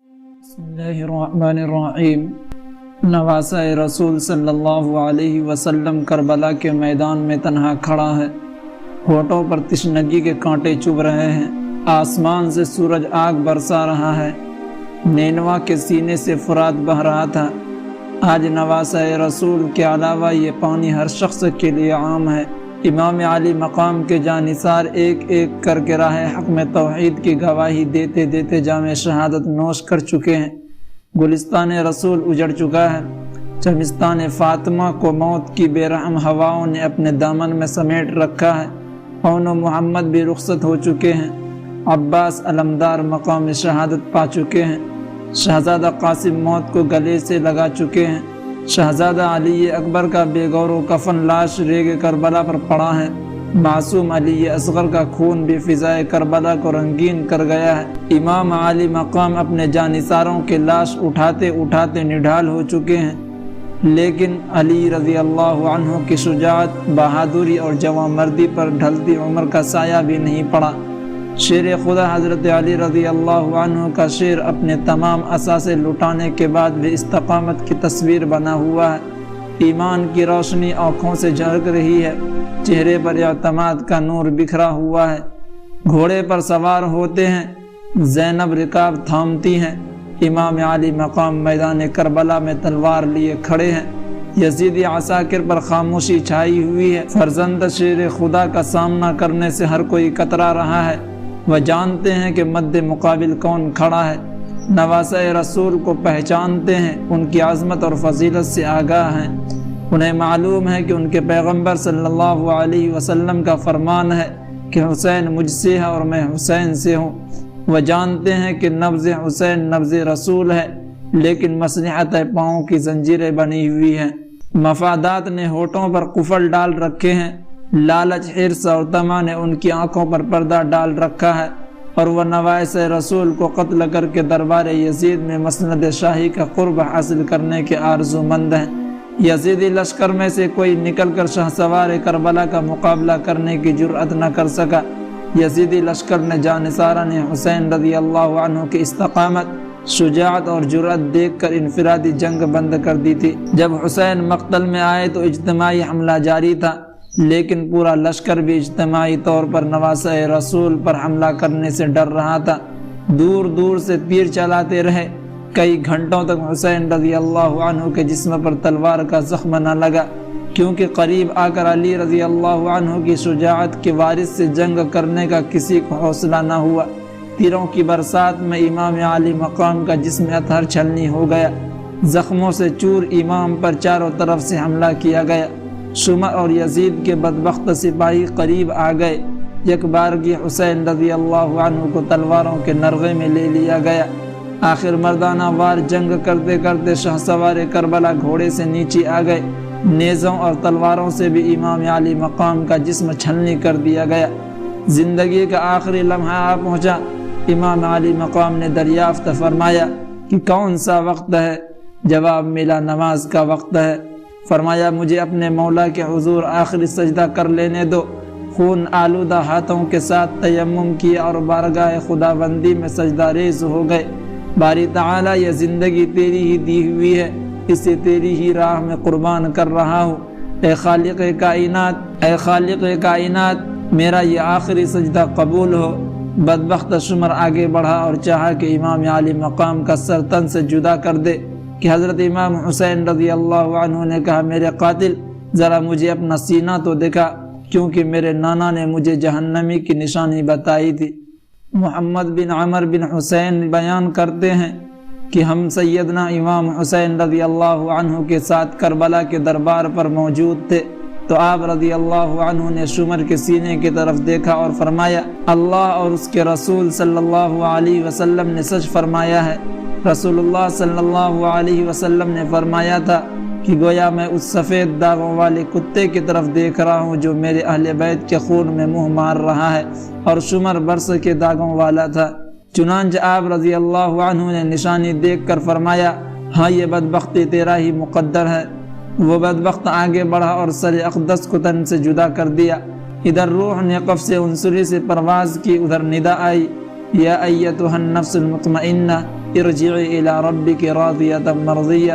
بسم اللہ الرحمن الرحیم۔ نواسہ رسول صلی اللہ علیہ وسلم کربلا کے میدان میں تنہا کھڑا ہے، ہونٹوں پر تشنگی کے کانٹے چبھ رہے ہیں، آسمان سے سورج آگ برسا رہا ہے، نینوا کے سینے سے فرات بہہ رہا تھا۔ آج نواسہ رسول کے علاوہ یہ پانی ہر شخص کے لیے عام ہے۔ امام علی مقام کے جانثار ایک ایک کر کے راہ حق میں توحید کی گواہی دیتے دیتے جام شہادت نوش کر چکے ہیں۔ گلستان رسول اجڑ چکا ہے، چمستان فاطمہ کو موت کی بے رحم ہواؤں نے اپنے دامن میں سمیٹ رکھا ہے، اون و محمد بھی رخصت ہو چکے ہیں، عباس علمدار مقام شہادت پا چکے ہیں، شہزادہ قاسم موت کو گلے سے لگا چکے ہیں، شہزادہ علی اکبر کا بے گور و کفن لاش ریگ کربلا پر پڑا ہے، معصوم علی اصغر کا خون بھی فضائے کربلا کو رنگین کر گیا ہے۔ امام علی مقام اپنے جانثاروں کے لاش اٹھاتے اٹھاتے نڈھال ہو چکے ہیں، لیکن علی رضی اللہ عنہ کی شجاعت، بہادری اور جواں مردی پر ڈھلتی عمر کا سایہ بھی نہیں پڑا۔ شیر خدا حضرت علی رضی اللہ عنہ کا شیر اپنے تمام اثاثے لٹانے کے بعد بھی استقامت کی تصویر بنا ہوا ہے۔ ایمان کی روشنی آنکھوں سے جھلک رہی ہے، چہرے پر اعتماد کا نور بکھرا ہوا ہے۔ گھوڑے پر سوار ہوتے ہیں، زینب رکاب تھامتی ہیں، امام علی مقام میدان کربلا میں تلوار لیے کھڑے ہیں، یزیدی عساکر پر خاموشی چھائی ہوئی ہے۔ فرزند شیر خدا کا سامنا کرنے سے ہر کوئی کترا رہا ہے، وہ جانتے ہیں کہ مد مقابل کون کھڑا ہے، نواسہ رسول کو پہچانتے ہیں، ان کی عظمت اور فضیلت سے آگاہ ہیں، انہیں معلوم ہے کہ ان کے پیغمبر صلی اللہ علیہ وسلم کا فرمان ہے کہ حسین مجھ سے ہے اور میں حسین سے ہوں۔ وہ جانتے ہیں کہ نبض حسین نبض رسول ہے، لیکن مصلحت پاؤں کی زنجیریں بنی ہوئی ہیں، مفادات نے ہونٹوں پر قفل ڈال رکھے ہیں، لالچ، حرص اور طمع نے ان کی آنکھوں پر پردہ ڈال رکھا ہے، اور وہ نواسہ رسول کو قتل کر کے دربار یزید میں مسند شاہی کا قرب حاصل کرنے کے آرزو مند ہیں۔ یزیدی لشکر میں سے کوئی نکل کر شہسوار کربلا کا مقابلہ کرنے کی جرأت نہ کر سکا۔ یزیدی لشکر نے جانثاران حسین رضی اللہ عنہ کی استقامت، شجاعت اور جرأت دیکھ کر انفرادی جنگ بند کر دی تھی۔ جب حسین مقتل میں آئے تو اجتماعی حملہ جاری تھا، لیکن پورا لشکر بھی اجتماعی طور پر نواسہ رسول پر حملہ کرنے سے ڈر رہا تھا، دور دور سے تیر چلاتے رہے، کئی گھنٹوں تک حسین رضی اللہ عنہ کے جسم پر تلوار کا زخم نہ لگا، کیونکہ قریب آ کر علی رضی اللہ عنہ کی شجاعت کے وارث سے جنگ کرنے کا کسی کو حوصلہ نہ ہوا۔ تیروں کی برسات میں امام علی مقام کا جسم اطہر چھلنی ہو گیا، زخموں سے چور امام پر چاروں طرف سے حملہ کیا گیا۔ شمع اور یزید کے بدبخت سپاہی قریب آ گئے، یک بارگی حسین رضی اللہ عنہ کو تلواروں کے نرغے میں لے لیا گیا۔ آخر مردانہ وار جنگ کرتے کرتے شہسوار کربلا گھوڑے سے نیچے آ گئے، نیزوں اور تلواروں سے بھی امام علی مقام کا جسم چھلنی کر دیا گیا۔ زندگی کا آخری لمحہ آ پہنچا، امام علی مقام نے دریافت فرمایا کہ کون سا وقت ہے؟ جواب ملا، نماز کا وقت ہے۔ فرمایا مجھے اپنے مولا کے حضور آخری سجدہ کر لینے دو۔ خون آلودہ ہاتھوں کے ساتھ تیمم کیا اور بارگاہ خداوندی میں سجدہ ریز ہو گئے۔ باری تعالیٰ، یہ زندگی تیری ہی دی ہوئی ہے، اسے تیری ہی راہ میں قربان کر رہا ہوں۔ اے خالق کائنات، میرا یہ آخری سجدہ قبول ہو۔ بدبخت شمر آگے بڑھا اور چاہا کہ امام علی مقام کا سر تن سے جدا کر دے، کہ حضرت امام حسین رضی اللہ عنہ نے کہا میرے قاتل، ذرا مجھے اپنا سینہ تو دکھا، کیونکہ میرے نانا نے مجھے جہنمی کی نشانی بتائی تھی۔ محمد بن عمر بن حسین بیان کرتے ہیں کہ ہم سیدنا امام حسین رضی اللہ عنہ کے ساتھ کربلا کے دربار پر موجود تھے، تو آپ رضی اللہ عنہ نے شمر کے سینے کی طرف دیکھا اور فرمایا اللہ اور اس کے رسول صلی اللہ علیہ وسلم نے سچ فرمایا ہے۔ رسول اللہ صلی اللہ علیہ وسلم نے فرمایا تھا کہ گویا میں اس سفید داغوں والے کتے کی طرف دیکھ رہا ہوں جو میرے اہل بیت کے خون میں منہ مار رہا ہے، اور شمر برس کے داغوں والا تھا۔ چنانچہ آپ رضی اللہ عنہ نے نشانی دیکھ کر فرمایا ہاں یہ بدبختی تیرا ہی مقدر ہے۔ وہ بدبخت آگے بڑھا اور سر اقدس کو تن سے جدا کر دیا۔ ادھر روح نے قفس عنصری سے پرواز کی، ادھر ندا آئی یا ایتھا النفس المطمئنہ ارجعی الی ربک راضیۃ مرضیہ،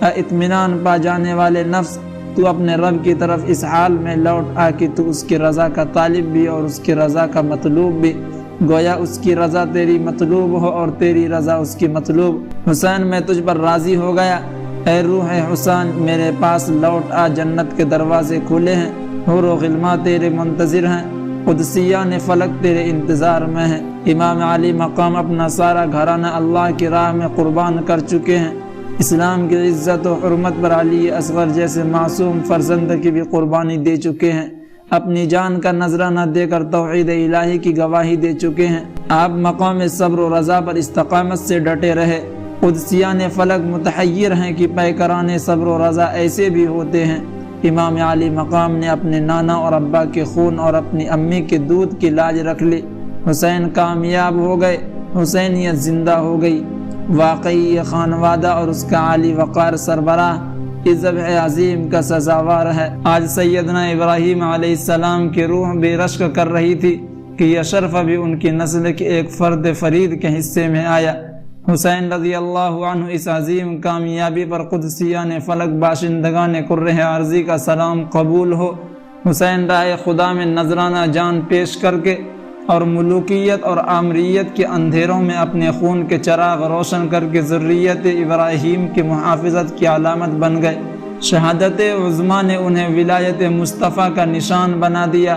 اے اطمینان پا جانے والے نفس، تو اپنے رب کی طرف اس حال میں لوٹ آ کہ تو اس کی رضا کا طالب بھی اور اس کی رضا کا مطلوب بھی، گویا اس کی رضا تیری مطلوب ہو اور تیری رضا اس کی مطلوب۔ حسین میں تجھ پر راضی ہو گیا، اے روح حسین میرے پاس لوٹ آ، جنت کے دروازے کھلے ہیں، حور و غلماں تیرے منتظر ہیں، قدسیان فلک تیرے انتظار میں ہیں۔ امام علی مقام اپنا سارا گھرانہ اللہ کی راہ میں قربان کر چکے ہیں، اسلام کی عزت و حرمت پر علی اصغر جیسے معصوم فرزند کی بھی قربانی دے چکے ہیں، اپنی جان کا نذرانہ دے کر توحید الہی کی گواہی دے چکے ہیں۔ آپ مقام صبر و رضا پر استقامت سے ڈٹے رہے۔ قدسیان فلک متحیر ہیں کہ پیکران صبر و رضا ایسے بھی ہوتے ہیں۔ امام علی مقام نے اپنے نانا اور ابا کے خون اور اپنی امی کے دودھ کی لاج رکھ لی۔ حسین کامیاب ہو گئے، حسینیت زندہ ہو گئی۔ واقعی یہ خانوادہ اور اس کا عالی وقار سربراہ اس ذبح عظیم کا سزاوار ہے۔ آج سیدنا ابراہیم علیہ السلام کی روح بھی رشک کر رہی تھی کہ یہ شرف بھی ان کی نسل کے ایک فرد فرید کے حصے میں آیا۔ حسین رضی اللہ عنہ اس عظیم کامیابی پر قدسیان فلک باشندگان کرہ ارضی کا سلام قبول ہو۔ حسین راہ خدا میں نذرانہ جان پیش کر کے اور ملوکیت اور آمریت کے اندھیروں میں اپنے خون کے چراغ روشن کر کے ذریت ابراہیم کی محافظت کی علامت بن گئے۔ شہادت عظمیٰ نے انہیں ولایت مصطفیٰ کا نشان بنا دیا۔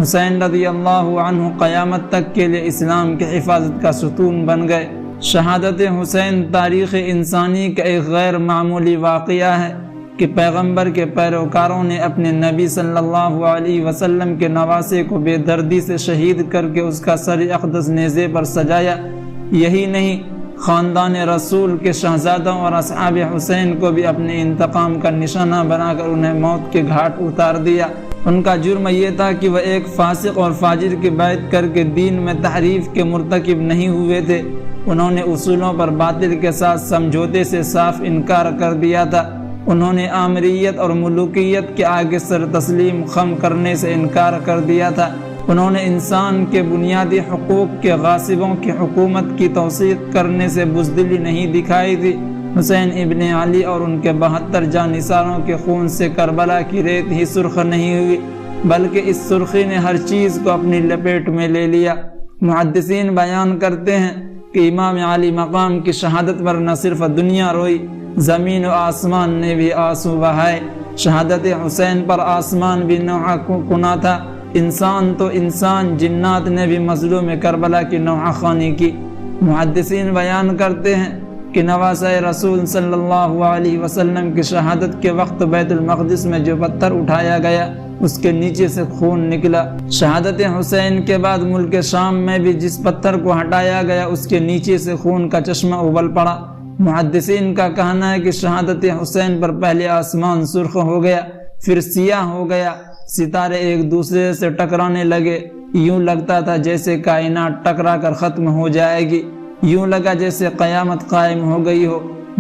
حسین رضی اللہ عنہ قیامت تک کے لیے اسلام کی حفاظت کا ستون بن گئے۔ شہادت حسین تاریخ انسانی کا ایک غیر معمولی واقعہ ہے کہ پیغمبر کے پیروکاروں نے اپنے نبی صلی اللہ علیہ وسلم کے نواسے کو بے دردی سے شہید کر کے اس کا سر اقدس نیزے پر سجایا۔ یہی نہیں، خاندان رسول کے شہزادوں اور اصحاب حسین کو بھی اپنے انتقام کا نشانہ بنا کر انہیں موت کے گھاٹ اتار دیا۔ ان کا جرم یہ تھا کہ وہ ایک فاسق اور فاجر کی بیعت کر کے دین میں تحریف کے مرتکب نہیں ہوئے تھے، انہوں نے اصولوں پر باطل کے ساتھ سمجھوتے سے صاف انکار کر دیا تھا۔ انہوں نے آمریت اور ملوکیت کے آگے سر تسلیم خم کرنے سے انکار کر دیا تھا۔ انہوں نے انسان کے بنیادی حقوق کے غاصبوں کی حکومت کی توثیق کرنے سے بزدلی نہیں دکھائی تھی۔ حسین ابن علی اور ان کے 72 جانثاروں کے خون سے کربلا کی ریت ہی سرخ نہیں ہوئی، بلکہ اس سرخی نے ہر چیز کو اپنی لپیٹ میں لے لیا۔ محدثین بیان کرتے ہیں کہ امام علی مقام کی شہادت پر نہ صرف دنیا روئی، زمین و آسمان نے بھی آنسو بہائے۔ شہادت حسین پر آسمان بھی نوحہ کنا تھا، انسان تو انسان، جنات نے بھی مظلوم کربلا کی نوحہ خوانی کی۔ محدثین بیان کرتے ہیں کہ نواسہ رسول صلی اللہ علیہ وسلم کی شہادت کے وقت بیت المقدس میں جو پتھر اٹھایا گیا اس کے نیچے سے خون نکلا۔ شہادت حسین کے بعد ملک شام میں بھی جس پتھر کو ہٹایا گیا اس کے نیچے سے خون کا چشمہ ابل پڑا۔ محدثین کا کہنا ہے کہ شہادت حسین پر پہلے آسمان سرخ ہو گیا، پھر سیاہ ہو گیا، ستارے ایک دوسرے سے ٹکرانے لگے، یوں لگتا تھا جیسے کائنات ٹکرا کر ختم ہو جائے گی، یوں لگا جیسے قیامت قائم ہو گئی ہو،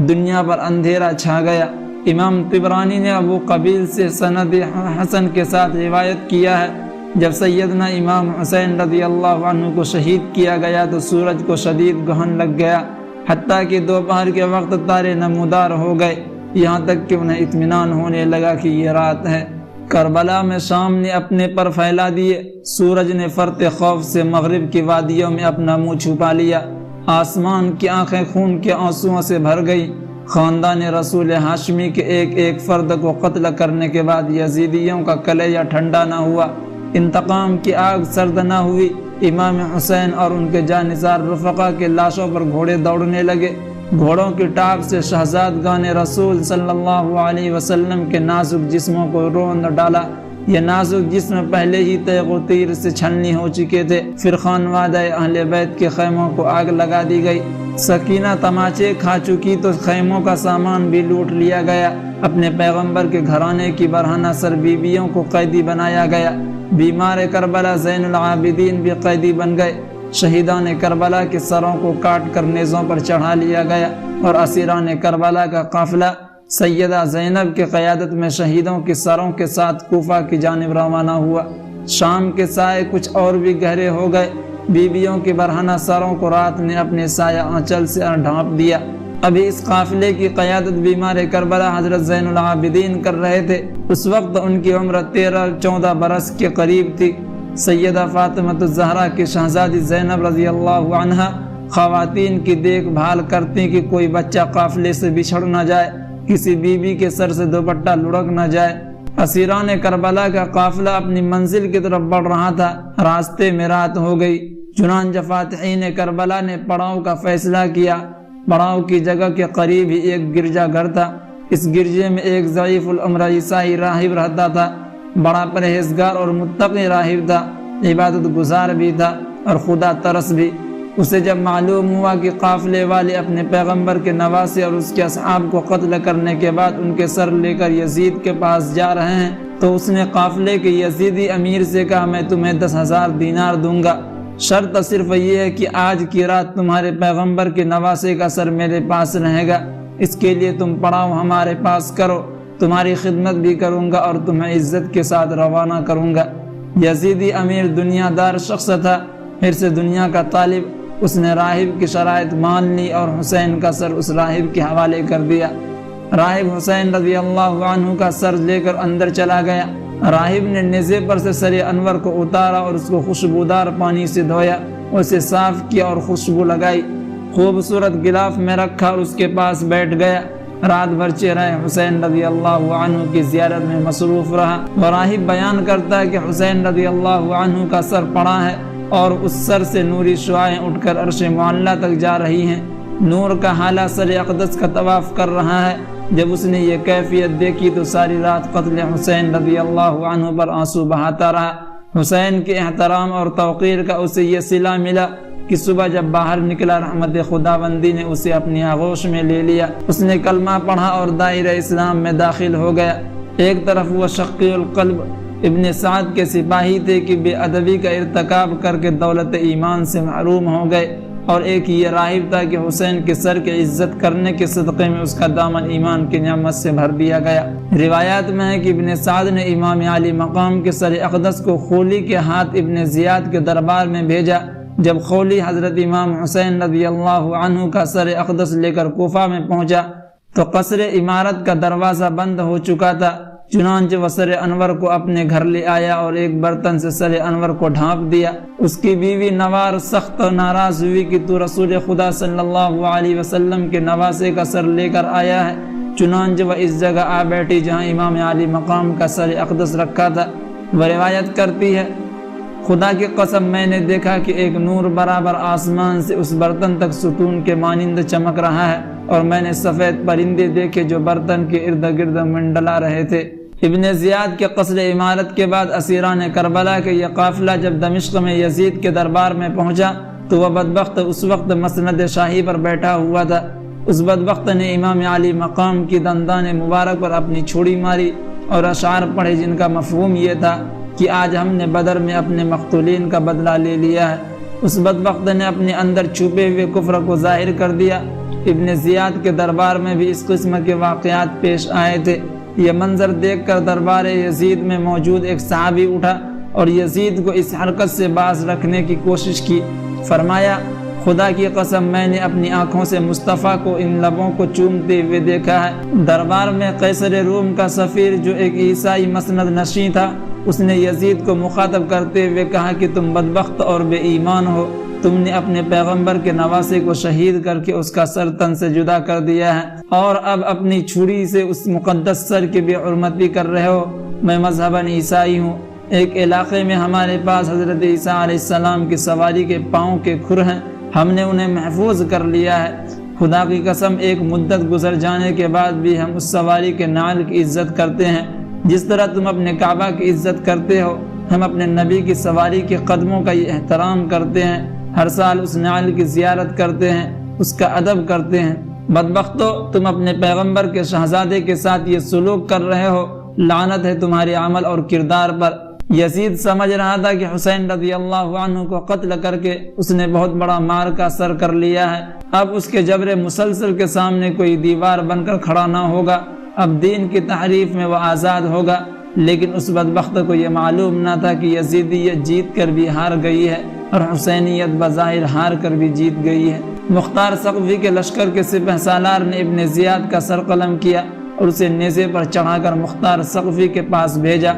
دنیا پر اندھیرا چھا گیا۔ امام طبرانی نے ابو قبیل سے سند حسن کے ساتھ روایت کیا ہے، جب سیدنا امام حسین رضی اللہ عنہ کو شہید کیا گیا تو سورج کو شدید گہن لگ گیا، حتیٰ کہ دوپہر کے وقت تارے نمودار ہو گئے، یہاں تک کہ انہیں اطمینان ہونے لگا کہ یہ رات ہے۔ کربلا میں شام نے اپنے پر پھیلا دیے، سورج نے فرط خوف سے مغرب کی وادیوں میں اپنا منہ چھپا لیا، آسمان کی آنکھیں خون کے آنسوؤں سے بھر گئی۔ خاندان رسول ہاشمی کے ایک ایک فرد کو قتل کرنے کے بعد یزیدیوں کا کلیجہ ٹھنڈا نہ ہوا، انتقام کی آگ سرد نہ ہوئی۔ امام حسین اور ان کے جانثار رفقا کے لاشوں پر گھوڑے دوڑنے لگے، گھوڑوں کی ٹاپ سے شہزادگان رسول صلی اللہ علیہ وسلم کے نازک جسموں کو روند ڈالا۔ یہ نازک جسم پہلے ہی تیغ و تیر سے چھلنی ہو چکے تھے، پھر خانوادہ اہل بیت کے خیموں کو آگ لگا دی گئی۔ سکینہ تماچے کھا چکی تو خیموں کا سامان بھی لوٹ لیا گیا۔ اپنے پیغمبر کے گھرانے کی برہنہ سر بیویوں کو قیدی بنایا گیا۔ بیمار کربلا زین العابدین بھی قیدی بن گئے۔ شہیدان کربلا کے سروں کو کاٹ کر نیزوں پر چڑھا لیا گیا اور اسیران کربلا کا قافلہ سیدہ زینب کی قیادت میں شہیدوں کے سروں کے ساتھ کوفہ کی جانب روانہ ہوا۔ شام کے سائے کچھ اور بھی گہرے ہو گئے۔ بیویوں کے برہنہ سروں کو رات نے اپنے سایہ آنچل سے ڈھانپ دیا۔ ابھی اس قافلے کی قیادت بیمار کربلا حضرت زین العابدین کر رہے تھے۔ اس وقت ان کی عمر 13-14 برس کے قریب تھی۔ سیدہ فاطمہ الزہرا کی شہزادی زینب رضی اللہ عنہا خواتین کی دیکھ بھال کرتی کہ کوئی بچہ قافلے سے بچھڑ نہ جائے، کسی بیوی کے سر سے دوپٹہ لڑک نہ جائے۔ اسیران کربلا کا قافلہ اپنی منزل کی طرف بڑھ رہا تھا۔ راستے میں رات ہو گئی، چنانچہ فاتحین کربلا نے پڑاؤ کا فیصلہ کیا۔ پڑاؤ کی جگہ کے قریب ہی ایک گرجا گھر تھا۔ اس گرجے میں ایک ضعیف العمر عیسائی راہب رہتا تھا۔ بڑا پرہیزگار اور متقی راہب تھا، عبادت گزار بھی تھا اور خدا ترس بھی۔ اسے جب معلوم ہوا کہ قافلے والے اپنے پیغمبر کے نواسے اور اس کے اصحاب کو قتل کرنے کے بعد ان کے سر لے کر یزید کے پاس جا رہے ہیں، تو اس نے قافلے کے یزیدی امیر سے کہا، میں تمہیں 10,000 دینار دوں گا، شرط صرف یہ ہے کہ آج کی رات تمہارے پیغمبر کے نواسے کا سر میرے پاس رہے گا۔ اس کے لیے تم پڑاؤ ہمارے پاس کرو، تمہاری خدمت بھی کروں گا اور تمہیں عزت کے ساتھ روانہ کروں گا۔ یزیدی امیر دنیا دار شخص تھا، پھر سے دنیا کا طالب۔ اس نے راہب کی شرائط مان لی اور حسین کا سر اس راہب کے حوالے کر دیا۔ راہب حسین رضی اللہ عنہ کا سر لے کر اندر چلا گیا۔ راہب نے نیزے پر سے سر انور کو اتارا اور اس کو خوشبودار پانی سے دھویا، اسے صاف کیا اور خوشبو لگائی، خوبصورت غلاف میں رکھا اور اس کے پاس بیٹھ گیا۔ رات بھر چہرہ حسین رضی اللہ عنہ کی زیارت میں مصروف رہا۔ راہب بیان کرتا ہے کہ حسین رضی اللہ عنہ کا سر پڑا ہے اور اس سر سے نوری شعاعیں اٹھ کر عرش معلیٰ تک جا رہی ہیں۔ نور کا حالہ سر اقدس کا طواف کر رہا ہے۔ جب اس نے یہ کیفیت دیکھی تو ساری رات قتل حسین رضی اللہ عنہ پر آنسو بہاتا رہا۔ حسین کے احترام اور توقیر کا اسے یہ صلہ ملا کہ صبح جب باہر نکلا، رحمت خداوندی نے اسے اپنی آغوش میں لے لیا۔ اس نے کلمہ پڑھا اور دائرہ اسلام میں داخل ہو گیا۔ ایک طرف وہ شقی القلب ابن سعد کے سپاہی تھے کہ بے ادبی کا ارتکاب کر کے دولت ایمان سے محروم ہو گئے، اور ایک یہ راہب تھا کہ حسین کے سر کی عزت کرنے کے صدقے میں اس کا دامن ایمان کی نعمت سے بھر دیا گیا۔ روایات میں ہے کہ ابن سعد نے امام علی مقام کے سر اقدس کو خولی کے ہاتھ ابن زیاد کے دربار میں بھیجا۔ جب خولی حضرت امام حسین رضی اللہ عنہ کا سر اقدس لے کر کوفہ میں پہنچا تو قصر عمارت کا دروازہ بند ہو چکا تھا۔ چنانچہ وہ سر انور کو اپنے گھر لے آیا اور ایک برتن سے سر انور کو ڈھانپ دیا۔ اس کی بیوی نوار سخت ناراض ہوئی کہ تو رسول خدا صلی اللہ علیہ وسلم کے نواسے کا سر لے کر آیا ہے۔ چنانچہ وہ اس جگہ آ بیٹھی جہاں امام علی مقام کا سر اقدس رکھا تھا۔ وہ روایت کرتی ہے، خدا کی قسم میں نے دیکھا کہ ایک نور برابر آسمان سے اس برتن تک ستون کے مانند چمک رہا ہے، اور میں نے سفید پرندے دیکھے جو برتن کے ارد گرد منڈلا رہے تھے۔ ابن زیاد کے قصر عمارت کے بعد اسیران کربلا کے یہ قافلہ جب دمشق میں یزید کے دربار میں پہنچا تو وہ بدبخت اس وقت مسند شاہی پر بیٹھا ہوا تھا۔ اس بدبخت نے امام علی مقام کی دندان مبارک پر اپنی چھڑی ماری اور اشعار پڑھے جن کا مفہوم یہ تھا کہ آج ہم نے بدر میں اپنے مقتولین کا بدلہ لے لیا ہے۔ اس بدبخت نے اپنے اندر چھپے ہوئے کفر کو ظاہر کر دیا۔ ابن زیاد کے دربار میں بھی اس قسم کے واقعات پیش آئے تھے۔ یہ منظر دیکھ کر دربار یزید میں موجود ایک صحابی اٹھا اور یزید کو اس حرکت سے باز رکھنے کی کوشش کی۔ فرمایا، خدا کی قسم میں نے اپنی آنکھوں سے مصطفیٰ کو ان لبوں کو چومتے ہوئے دیکھا ہے۔ دربار میں قیصر روم کا سفیر جو ایک عیسائی مسند نشین تھا، اس نے یزید کو مخاطب کرتے ہوئے کہا کہ تم بدبخت اور بے ایمان ہو، تم نے اپنے پیغمبر کے نواسے کو شہید کر کے اس کا سر تن سے جدا کر دیا ہے، اور اب اپنی چھری سے اس مقدس سر کی بے حرمتی کر رہے ہو۔ میں مذہباً عیسائی ہوں۔ ایک علاقے میں ہمارے پاس حضرت عیسیٰ علیہ السلام کی سواری کے پاؤں کے کھر ہیں، ہم نے انہیں محفوظ کر لیا ہے۔ خدا کی قسم ایک مدت گزر جانے کے بعد بھی ہم اس سواری کے نعل کی عزت کرتے ہیں جس طرح تم اپنے کعبہ کی عزت کرتے ہو۔ ہم اپنے نبی کی سواری کے قدموں کا یہ احترام کرتے ہیں، ہر سال اس نعل کی زیارت کرتے ہیں، اس کا ادب کرتے ہیں۔ بدبختو، تم اپنے پیغمبر کے شہزادے کے ساتھ یہ سلوک کر رہے ہو، لعنت ہے تمہارے عمل اور کردار پر۔ یزید سمجھ رہا تھا کہ حسین رضی اللہ عنہ کو قتل کر کے اس نے بہت بڑا مار کا سر کر لیا ہے، اب اس کے جبر مسلسل کے سامنے کوئی دیوار بن کر کھڑا نہ ہوگا، اب دین کی تحریف میں وہ آزاد ہوگا۔ لیکن اس بدبخت کو یہ معلوم نہ تھا کہ یزیدیت جیت کر بھی ہار گئی ہے۔ اور حسینیت بظاہر ہار کر بھی جیت گئی ہے۔ مختار ثقفی کے لشکر کے سپہ سالار نے ابن زیاد کا سر قلم کیا اور اسے نیزے پر چڑھا کر مختار ثقفی کے پاس بھیجا۔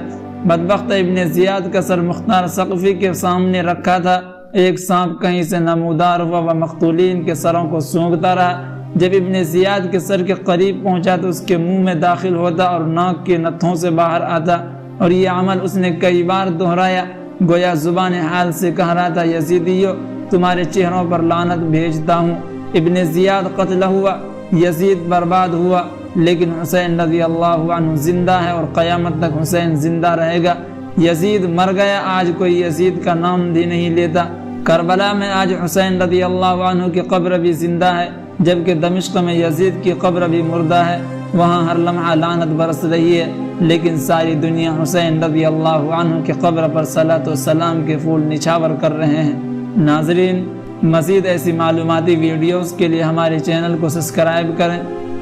بدبخت ابن زیاد کا سر مختار ثقفی کے سامنے رکھا تھا۔ ایک سانپ کہیں سے نمودار ہوا وہ مقتولین کے سروں کو سونگھتا رہا۔ جب ابن زیاد کے سر کے قریب پہنچا تو اس کے منہ میں داخل ہوتا اور ناک کے نتھوں سے باہر آتا، اور یہ عمل اس نے کئی بار دہرایا، گویا زبان حال سے کہہ رہا تھا، یزیدیو تمہارے چہروں پر لعنت بھیجتا ہوں۔ ابن زیاد قتل ہوا، یزید برباد ہوا، لیکن حسین رضی اللہ عنہ زندہ ہے اور قیامت تک حسین زندہ رہے گا۔ یزید مر گیا، آج کوئی یزید کا نام بھی نہیں لیتا۔ کربلا میں آج حسین رضی اللہ عنہ کی قبر بھی زندہ ہے، جبکہ دمشق میں یزید کی قبر بھی مردہ ہے۔ وہاں ہر لمحہ لعنت برس رہی ہے، لیکن ساری دنیا حسین رضی اللہ عنہ کی قبر پر صلاۃ و سلام کے پھول نچھاور کر رہے ہیں۔ ناظرین، مزید ایسی معلوماتی ویڈیوز کے لیے ہمارے چینل کو سبسکرائب کریں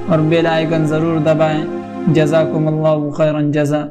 اور بیل آئیکن ضرور دبائیں۔ جزاکم اللہ خیرا جزا۔